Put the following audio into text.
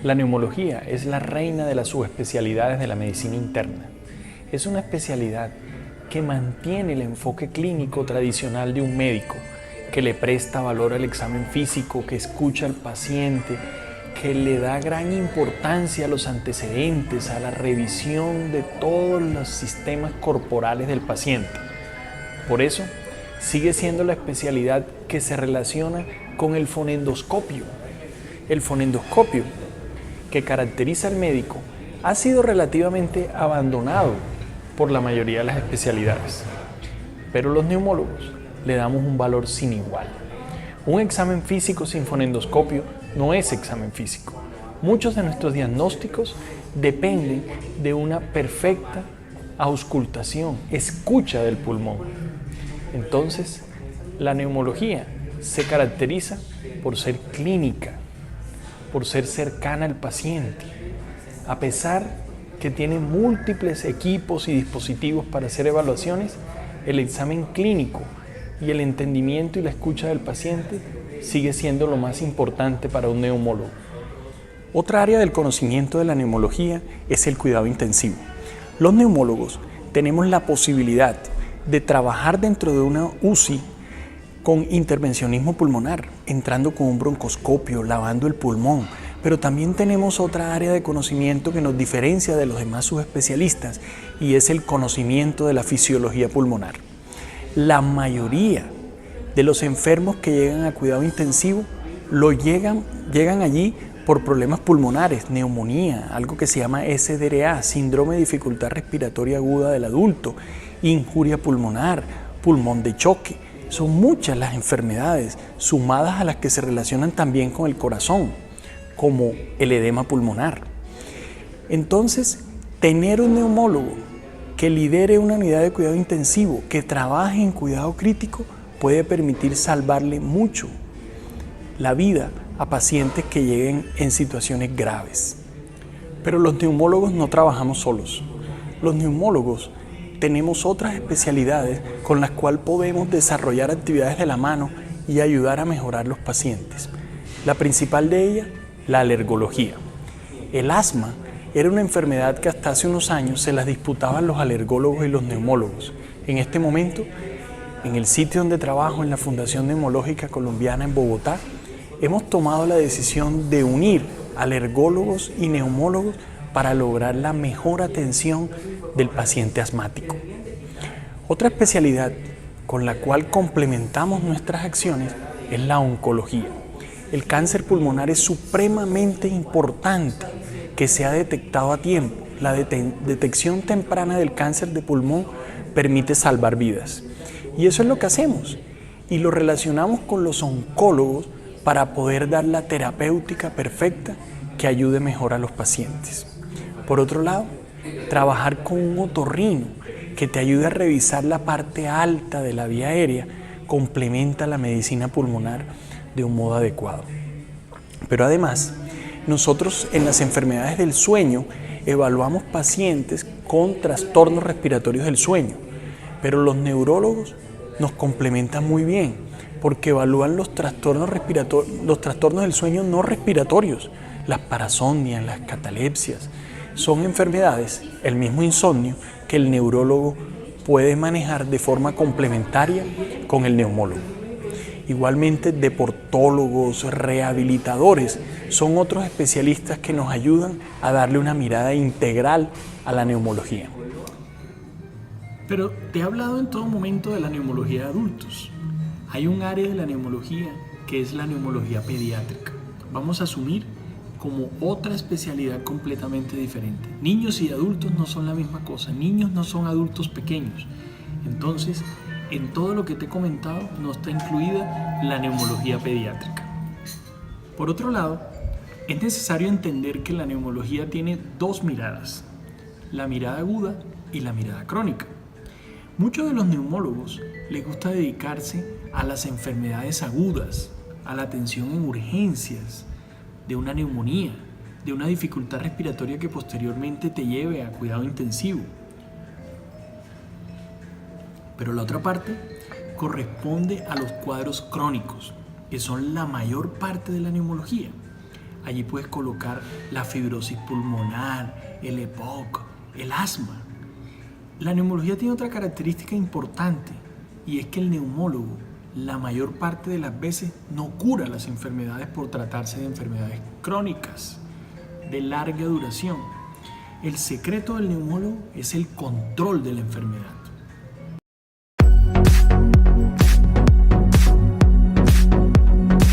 La neumología es la reina de las subespecialidades de la medicina interna. Es una especialidad que mantiene el enfoque clínico tradicional de un médico, que le presta valor al examen físico, que escucha al paciente, que le da gran importancia a los antecedentes, a la revisión de todos los sistemas corporales del paciente. Por eso, sigue siendo la especialidad que se relaciona con el fonendoscopio. El fonendoscopio, que caracteriza al médico, ha sido relativamente abandonado por la mayoría de las especialidades. Pero los neumólogos le damos un valor sin igual. Un examen físico sin fonendoscopio no es examen físico. Muchos de nuestros diagnósticos dependen de una perfecta auscultación, escucha del pulmón. Entonces, la neumología se caracteriza por ser clínica, por ser cercana al paciente. A pesar que tiene múltiples equipos y dispositivos para hacer evaluaciones, el examen clínico y el entendimiento y la escucha del paciente sigue siendo lo más importante para un neumólogo. Otra área del conocimiento de la neumología es el cuidado intensivo. Los neumólogos tenemos la posibilidad de trabajar dentro de una UCI con intervencionismo pulmonar, entrando con un broncoscopio, lavando el pulmón, pero también tenemos otra área de conocimiento que nos diferencia de los demás subespecialistas y es el conocimiento de la fisiología pulmonar. La mayoría de los enfermos que llegan a cuidado intensivo llegan allí por problemas pulmonares, neumonía, algo que se llama SDRA, síndrome de dificultad respiratoria aguda del adulto, injuria pulmonar, pulmón de choque. Son muchas las enfermedades sumadas a las que se relacionan también con el corazón, como el edema pulmonar. Entonces, tener un neumólogo que lidere una unidad de cuidado intensivo, que trabaje en cuidado crítico, puede permitir salvarle mucho la vida a pacientes que lleguen en situaciones graves. Pero los neumólogos no trabajamos solos. Los neumólogos tenemos otras especialidades con las cuales podemos desarrollar actividades de la mano y ayudar a mejorar los pacientes. La principal de ellas, la alergología. El asma era una enfermedad que hasta hace unos años se las disputaban los alergólogos y los neumólogos. En este momento, en el sitio donde trabajo, en la Fundación Neumológica Colombiana en Bogotá, hemos tomado la decisión de unir alergólogos y neumólogos para lograr la mejor atención del paciente asmático. Otra especialidad con la cual complementamos nuestras acciones es la oncología. El cáncer pulmonar es supremamente importante que sea detectado a tiempo. La detección temprana del cáncer de pulmón permite salvar vidas. Y eso es lo que hacemos. Y lo relacionamos con los oncólogos para poder dar la terapéutica perfecta que ayude mejor a los pacientes. Por otro lado, trabajar con un otorrino que te ayude a revisar la parte alta de la vía aérea complementa la medicina pulmonar de un modo adecuado. Pero además, nosotros en las enfermedades del sueño evaluamos pacientes con trastornos respiratorios del sueño, pero los neurólogos nos complementan muy bien porque evalúan los trastornos del sueño no respiratorios, las parasomnias, las catalepsias. Son enfermedades, el mismo insomnio, que el neurólogo puede manejar de forma complementaria con el neumólogo. Igualmente, deportólogos, rehabilitadores son otros especialistas que nos ayudan a darle una mirada integral a la neumología. Pero te he hablado en todo momento de la neumología de adultos. Hay un área de la neumología que es la neumología pediátrica. Vamos a asumir como otra especialidad completamente diferente. Niños y adultos no son la misma cosa. Niños no son adultos pequeños. Entonces, en todo lo que te he comentado no está incluida la neumología pediátrica. Por otro lado, es necesario entender que la neumología tiene dos miradas, la mirada aguda y la mirada crónica. Muchos de los neumólogos les gusta dedicarse a las enfermedades agudas, a la atención en urgencias, de una neumonía, de una dificultad respiratoria que posteriormente te lleve a cuidado intensivo. Pero la otra parte corresponde a los cuadros crónicos, que son la mayor parte de la neumología. Allí puedes colocar la fibrosis pulmonar, el EPOC, el asma. La neumología tiene otra característica importante y es que el neumólogo la mayor parte de las veces no cura las enfermedades por tratarse de enfermedades crónicas de larga duración. El secreto del neumólogo es el control de la enfermedad.